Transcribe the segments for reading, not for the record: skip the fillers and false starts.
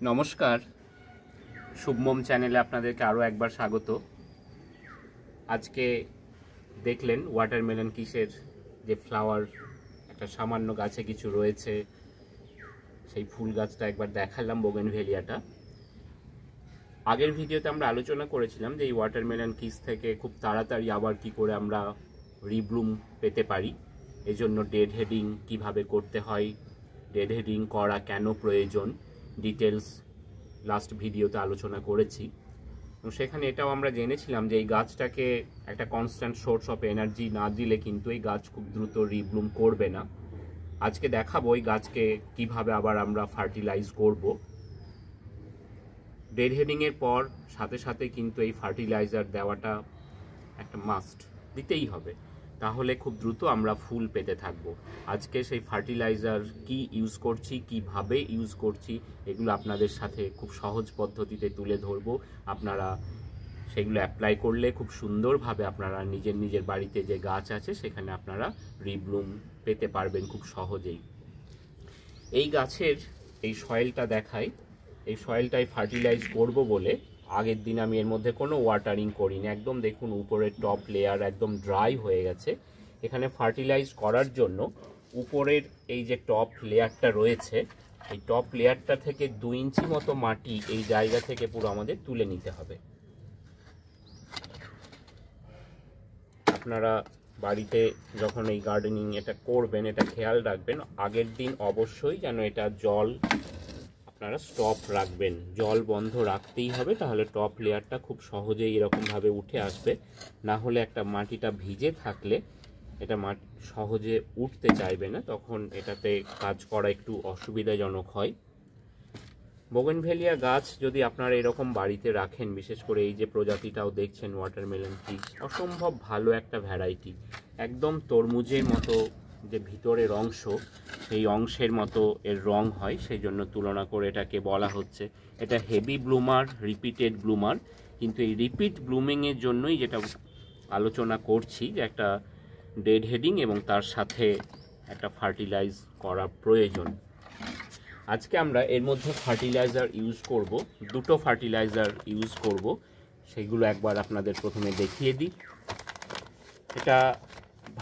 নমস্কার, শুভমম চ্যানেলে আপনাদেরকে আরও একবার স্বাগত। আজকে দেখলেন ওয়াটারমেলন কিসের যে ফ্লাওয়ার একটা সামান্য গাছে কিছু রয়েছে, সেই ফুল গাছটা একবার দেখালাম, বোগেনভেলিয়াটা। আগের ভিডিওতে আমরা আলোচনা করেছিলাম যে এই ওয়াটারমেলন কিস থেকে খুব তাড়াতাড়ি আবার কি করে আমরা রিব্লুম পেতে পারি, এজন্য ডেড হেডিং কিভাবে করতে হয়, ডেড হেডিং করা কেন প্রয়োজন, ডিটেলস লাস্ট ভিডিওতে আলোচনা করেছি। এবং সেখানে এটাও আমরা জেনেছিলাম যে এই গাছটাকে একটা কনস্ট্যান্ট সোর্স অফ এনার্জি না দিলে কিন্তু এই গাছ খুব দ্রুত রিব্লুম করবে না। আজকে দেখাবো এই গাছকে কিভাবে আবার আমরা ফার্টিলাইজ করব। ডেড হেডিংয়ের পর সাথে সাথে কিন্তু এই ফার্টিলাইজার দেওয়াটা একটা মাস্ট, দিতেই হবে, তাহলে খুব দ্রুত আমরা ফুল পেতে থাকবো। আজকে সেই ফার্টিলাইজার কি ইউজ করছি, কিভাবে ইউজ করছি, এগুলো আপনাদের সাথে খুব সহজ পদ্ধতিতে তুলে ধরবো। আপনারা সেগুলো অ্যাপ্লাই করলে খুব সুন্দরভাবে আপনারা নিজের বাড়িতে যে গাছ আছে সেখানে আপনারা রিব্লুম পেতে পারবেন খুব সহজেই। এই গাছের এই সয়েলটা দেখাই, এই সয়েলটাই ফার্টিলাইজ করব বলে আগের দিন আমি এর মধ্যে কোনো ওয়াটারিং করিনি, একদম দেখুন উপরের টপ লেয়ার একদম ড্রাই হয়ে গেছে। এখানে ফার্টিলাইজ করার জন্য উপরের এই যে টপ লেয়ারটা রয়েছে, এই টপ লেয়ারটা থেকে 2 ইঞ্চি মতো মাটি এই জায়গা থেকে পুরো আমাদের তুলে নিতে হবে। আপনারা বাড়িতে যখন এই গার্ডেনিং এটা করবেন, এটা খেয়াল রাখবেন আগের দিন অবশ্যই যেন এটা জল আপনারা স্টপ রাখবেন, জল বন্ধ রাখতেই হবে, তাহলে টপ লেয়ারটা খুব সহজেই এরকমভাবে উঠে আসবে। না হলে একটা মাটিটা ভিজে থাকলে এটা মাটি সহজে উঠতে চাইবে না, তখন এটাতে কাজ করা একটু অসুবিধাজনক হয়। বোগেনভেলিয়া গাছ যদি আপনারা এরকম বাড়িতে রাখেন, বিশেষ করে এই যে প্রজাতিটাও দেখছেন ওয়াটারমেলন কিস, অসম্ভব ভালো একটা ভ্যারাইটি, একদম তরমুজের মতো যে ভিতরের অংশ সেই অংশের মতো এর রং হয়, সেই জন্য তুলনা করে এটাকে বলা হচ্ছে এটা হেভি ব্লুমার, রিপিটেড ব্লুমার। কিন্তু এই রিপিট ব্লুমিংয়ের জন্যই যেটা আলোচনা করছি যে একটা ডেড হেডিং এবং তার সাথে একটা ফার্টিলাইজ করা প্রয়োজন। আজকে আমরা এর মধ্যে ফার্টিলাইজার ইউজ করব, দুটো ফার্টিলাইজার ইউজ করব, সেগুলো একবার আপনাদের প্রথমে দেখিয়ে দিই। এটা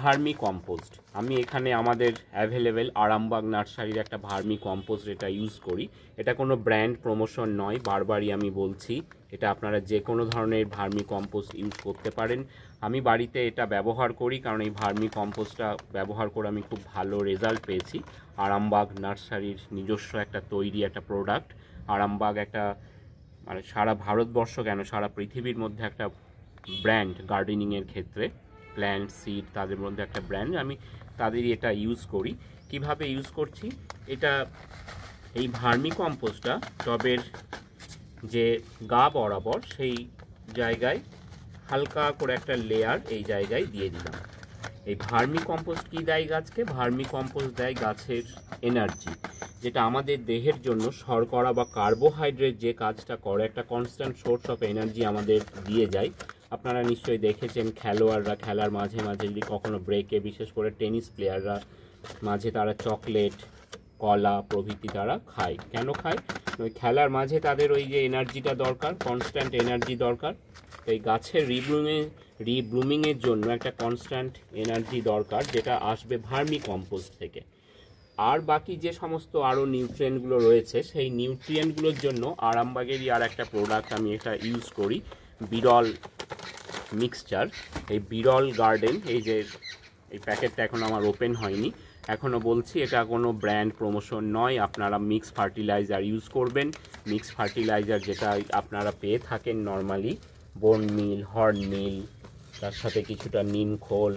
ভার্মি কম্পোস্ট, আমি এখানে আমাদের অ্যাভেলেবেল আরামবাগ নার্সারির একটা ভার্মি কম্পোস্ট এটা ইউজ করি। এটা কোনো ব্র্যান্ড প্রমোশন নয়, বারবারই আমি বলছি, এটা আপনারা যে কোনো ধরনের ভার্মি কম্পোস্ট ইউজ করতে পারেন। আমি বাড়িতে এটা ব্যবহার করি কারণ এই ভার্মি কম্পোস্টটা ব্যবহার করে আমি খুব ভালো রেজাল্ট পেয়েছি। আরামবাগ নার্সারির নিজস্ব একটা তৈরি একটা প্রোডাক্ট। আরামবাগ একটা মানে সারা ভারতবর্ষ কেন সারা পৃথিবীর মধ্যে একটা ব্র্যান্ড গার্ডেনিংয়ের ক্ষেত্রে, প্ল্যান্ট সিড তাদের মধ্যে একটা ব্র্যান্ড। আমি তাদেরই এটা ইউজ করি। কিভাবে ইউজ করছি, এটা এই ভার্মি কম্পোস্টটা টবের যে গা বরাবর সেই জায়গায় হালকা করে একটা লেয়ার এই জায়গায় দিয়ে দিলাম। এই ভার্মি কম্পোস্ট কী দেয় গাছকে? ভার্মি কম্পোস্ট দেয় গাছের এনার্জি, যেটা আমাদের দেহের জন্য শর্করা বা কার্বোহাইড্রেট যে কাজটা করে, একটা কনস্ট্যান্ট সোর্স অফ এনার্জি আমাদের দিয়ে যায়। আপনারা নিশ্চয়ই দেখেছেন খেলোয়াড়রা খেলার মাঝে মাঝে যদি কখনো ব্রেকে, বিশেষ করে টেনিস প্লেয়াররা মাঝে তারা চকলেট, কলা প্রভৃতি তারা খায়। কেন খায়? ওই খেলার মাঝে তাদের ওই যে এনার্জিটা দরকার, কনস্ট্যান্ট এনার্জি দরকার। এই গাছের রিব্লুমিংয়ের জন্য একটা কনস্ট্যান্ট এনার্জি দরকার, যেটা আসবে ভার্মি কম্পোস্ট থেকে। আর বাকি যে সমস্ত আরও নিউট্রিয়েন্টগুলো রয়েছে, সেই নিউট্রিয়েন্টগুলোর জন্য আরামবাগেরই আর একটা প্রোডাক্ট আমি এটা ইউজ করি, বিরল মিক্সচার। এই বিরল গার্ডেন, এই যে এই প্যাকেটটা এখন আমার ওপেন হয়নি, এখনও বলছি এটা কোনো ব্র্যান্ড প্রমোশন নয়। আপনারা মিক্স ফার্টিলাইজার ইউজ করবেন। মিক্স ফার্টিলাইজার যেটা আপনারা পেয়ে থাকেন নর্মালি, বোন মিল, হর্ন মিল, তার সাথে কিছুটা নিম খোল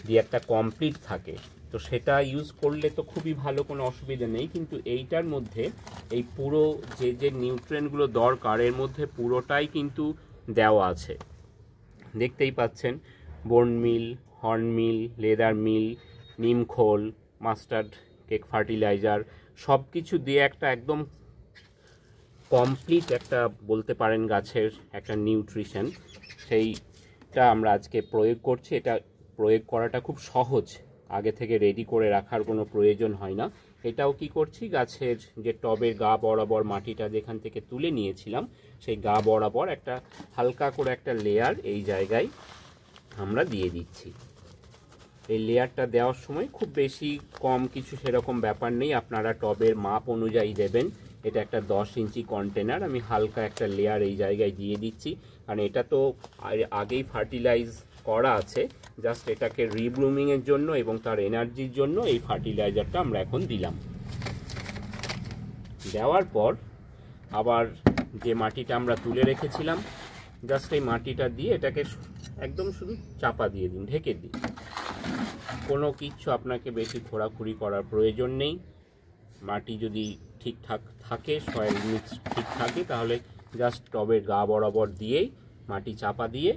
দিয়ে একটা কমপ্লিট থাকে, তো সেটা ইউজ করলে তো খুবই ভালো, কোনো অসুবিধা নেই। কিন্তু এইটার মধ্যে এই পুরো যে নিউট্রিয়েন্টগুলো দরকার এর মধ্যে পুরোটাই কিন্তু দেওয়া আছে, দেখতেই পাচ্ছেন। বোন মিল, হর্ন মিল, লেদার মিল, নিম খোল, মাস্টার্ড কেক ফার্টিলাইজার, সব কিছু দিয়ে একটা একদম কমপ্লিট একটা বলতে পারেন গাছের একটা নিউট্রিশন, সেইটা আমরা আজকে প্রয়োগ করছি। এটা প্রয়োগ করাটা খুব সহজ, আগে থেকে রেডি করে রাখার কোনো প্রয়োজন হয় না। এটাও কি করছি, গাছের যে টবের গা বরাবর মাটিটা যেখান থেকে তুলে নিয়েছিলাম সেই গা বরাবর একটা হালকা করে একটা লেয়ার এই জায়গায় আমরা দিয়ে দিচ্ছি। এই লেয়ারটা দেওয়ার সময় খুব বেশি কম কিছু সেরকম ব্যাপার নেই, আপনারা টবের মাপ অনুযায়ী দেবেন। এটা একটা 10 ইঞ্চি কন্টেনার, আমি হালকা একটা লেয়ার এই জায়গায় দিয়ে দিচ্ছি, কারণ এটা তো আগেই ফার্টিলাইজ করা আছে, জাস্ট এটাকে রিব্লুমিংয়ের জন্য এবং তার এনার্জির জন্য এই ফার্টিলাইজারটা আমরা এখন দিলাম। দেওয়ার পর আবার যে মাটিটা আমরা তুলে রেখেছিলাম, জাস্ট এই মাটিটা দিয়ে এটাকে একদম শুধু চাপা দিয়ে দিন, ঢেকে দিন। কোনো কিছু আপনাকে বেশি খোঁড়াখুড়ি করার প্রয়োজন নেই। মাটি যদি ঠিকঠাক থাকে, সয়েল মিক্স ঠিক থাকে, তাহলে জাস্ট টবের গা বরাবর দিয়েই মাটি চাপা দিয়ে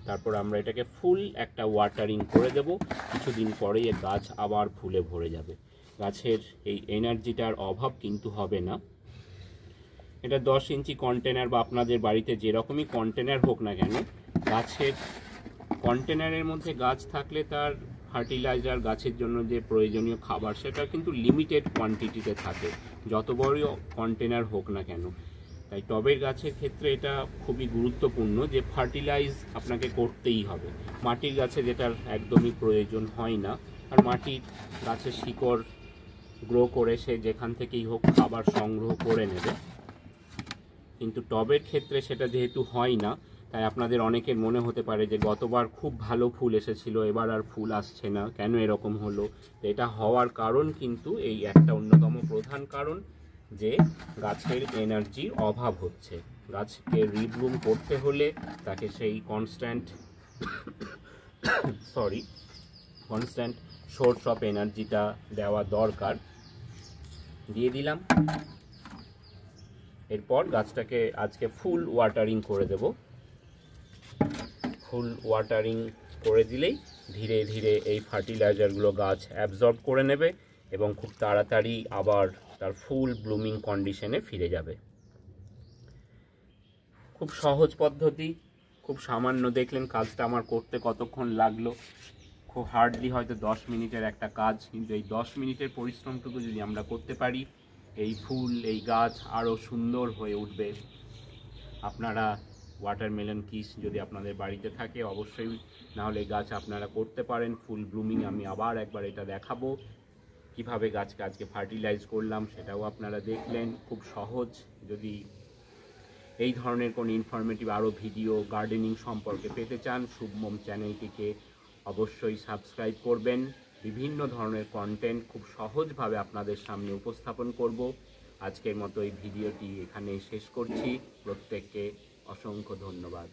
তারপর আমরা এটাকে ফুল একটা ওয়াটারিং করে দেব। কিছুদিন পরেই এর গাছ আবার ফুলে ভরে যাবে। গাছের এই এনার্জিটার অভাব কিন্তু হবে না। এটা 10 ইঞ্চি কন্টেনার বা আপনাদের বাড়িতে যেরকমই কন্টেনার হোক না কেন, গাছের কন্টেনারের মধ্যে গাছ থাকলে তার ফার্টিলাইজার, গাছের জন্য যে প্রয়োজনীয় খাবার, সেটা কিন্তু লিমিটেড কোয়ান্টিটিতে থাকে, যত বড়ই কন্টেনার হোক না কেন। তাই টবের গাছের ক্ষেত্রে এটা খুবই গুরুত্বপূর্ণ যে ফার্টিলাইজ আপনাকে করতেই হবে। মাটির গাছে যেটার একদমই প্রয়োজন হয় না, আর মাটির গাছের শিকড় গ্রো করে সে যেখান থেকেই হোক খাবার সংগ্রহ করে নেবে। কিন্তু টবের ক্ষেত্রে সেটা যেহেতু হয় না, তাই আপনাদের অনেকের মনে হতে পারে যে গতবার খুব ভালো ফুল এসেছিল, এবার আর ফুল আসছে না, কেন এরকম হলো? এটা হওয়ার কারণ কিন্তু এই একটা অন্যতম প্রধান কারণ যে গাছের এনার্জির অভাব হচ্ছে। গাছকে রিব্লুম করতে হলে তাকে সেই কনস্ট্যান্ট সোর্স অফ এনার্জিটা দেওয়া দরকার। দিয়ে দিলাম। এরপর গাছটাকে আজকে ফুল ওয়াটারিং করে দেব। ফুল ওয়াটারিং করে দিলেই ধীরে ধীরে এই ফার্টিলাইজারগুলো গাছ অ্যাবজর্ব করে নেবে এবং খুব তাড়াতাড়ি আবার তার ফুল ব্লুমিং কন্ডিশনে ফিরে যাবে। খুব সহজ পদ্ধতি, খুব সামান্য দেখলেন কাজটা আমার করতে কতক্ষণ লাগলো। খুব হার্ডলি হয়তো 10 মিনিটের একটা কাজ, কিন্তু এই 10 মিনিটের পরিশ্রমটুকু যদি আমরা করতে পারি, এই ফুল, এই গাছ আরও সুন্দর হয়ে উঠবে। আপনারা ওয়াটারমেলন কিস যদি আপনাদের বাড়িতে থাকে অবশ্যই, নাহলে গাছ আপনারা করতে পারেন ফুল ব্লুমিং। আমি আবার একবার এটা দেখাবো কিভাবে গাছকে আজকে ফার্টিলাইজ করলাম, সেটাও আপনারা দেখলেন। খুব সহজ। যদি এই ধরনের কোনো ইনফরমেটিভ আরও ভিডিও গার্ডেনিং সম্পর্কে পেতে চান, শুভমম চ্যানেলটিকে অবশ্যই সাবস্ক্রাইব করবেন। বিভিন্ন ধরনের কন্টেন্ট খুব সহজভাবে আপনাদের সামনে উপস্থাপন করব। আজকের মতো এই ভিডিওটি এখানেই শেষ করছি। প্রত্যেককে অসংখ্য ধন্যবাদ।